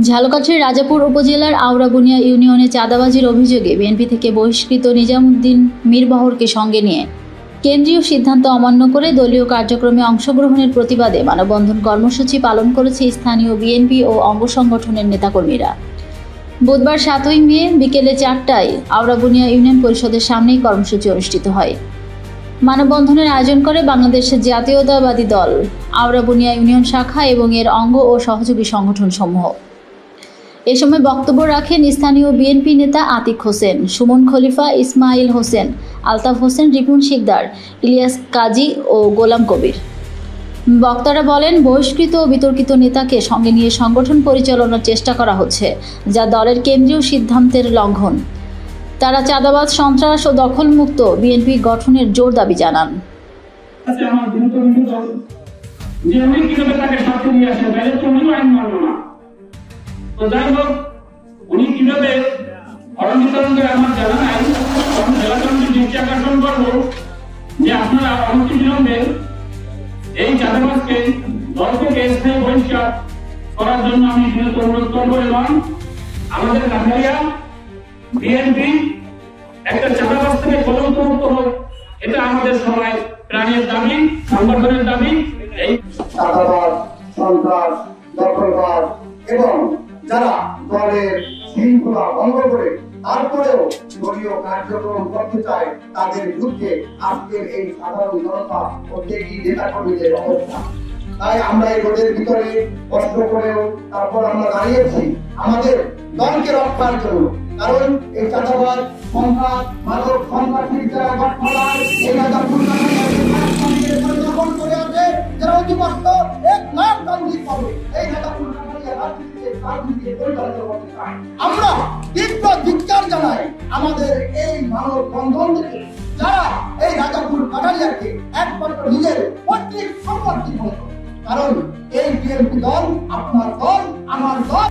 ঝালকাঠির রাজাপুর উপজেলার আওড়াবুনিয়া ইউনিয়নে চাঁদাবাজির অভিযোগে বিএনপি থেকে বহিষ্কৃত নিজামুদ্দিন মীরবহরকে সঙ্গে নিয়ে কেন্দ্রীয় সিদ্ধান্ত অমান্য করে দলীয় কার্যক্রমে অংশগ্রহণের প্রতিবাদে মানববন্ধন কর্মসূচি পালন করেছে স্থানীয় বিএনপি ও অঙ্গ সংগঠনের নেতাকর্মীরা। বুধবার 7ই মে বিকেলে 4টায় আওড়াবুনিয়া ইউনিয়ন পরিষদের সামনেই কর্মসূচি অনুষ্ঠিত হয়। মানববন্ধনের আয়োজন করে বাংলাদেশ জাতীয়তাবাদী দল, আওড়াবুনিয়া ইউনিয়ন শাখা এবং এর অঙ্গ ও সহযোগী সংগঠন সমূহ। এ সময় বক্তব্য রাখেন স্থানীয় বিএনপি নেতা আতিক হোসেন, সুমন খলিফা, ইসমাইল হোসেন, আলতাফ হোসেন, রিপুন শিকদার, ইলিয়াস কাজী ও গোলাম কবির। বক্তারা বলেন, বহিষ্কৃত ও বিতর্কিত নেতাকে সঙ্গে নিয়ে সংগঠন পরিচালনার চেষ্টা করা হচ্ছে, যা দলের কেন্দ্রীয় সিদ্ধান্তের লঙ্ঘন। তারা চাঁদাবাজ, সন্ত্রাস ও দখলমুক্ত বিএনপি গঠনের জোর দাবি জানান। এই চাঁদাবাজকে দল থেকে স্থায়ী বহিষ্কার করার জন্য আমি অনুরোধ করবো এবং আমাদের কাঠারিয়া বিএনপি একটা চাঁদাবাজ থেকে কলঙ্কমুক্ত হোক, এটা আমাদের সবাই প্রাণের দাবি, সংগঠনের দাবি। এই চাঁদাবাজ, সন্ত্রাস, দখলবাজ এবং যারা দলের শৃঙ্খলা ভঙ্গ করে তারপরেও দলীয় কার্যক্রম করতে চায়, তাদের বিরুদ্ধে আজকের এই সাধারণ জনতা ও ত্যাগী নেতাকর্মীদের অবস্থা। তাই আমরা এই রোদের ভিতরে কষ্ট করেও তারপর আমরা দাঁড়িয়েছি আমাদের দলকে রক্ষার জন্য। কারণ এই চাঁদাবাজ, সন্ত্রাস, মাদক সন্ত্রাসীর যারা গঠফলার এই রাজাপুর পরিদর্শন করে আছে, যারা অধিবাস্ত 1 লাখ তান্ত্রিক পাবে এই রাজাপুর আমরা তীব্র ধিক্কার জানাই আমাদের এই মানব বন্ধন থেকে, যারা এই রাজাপুর কাঠারিয়াকে একমাত্র নিজের পৈতৃক সম্পত্তি মনে করে। কারণ এই বিএনপি দল আপনার দল, আমার দল।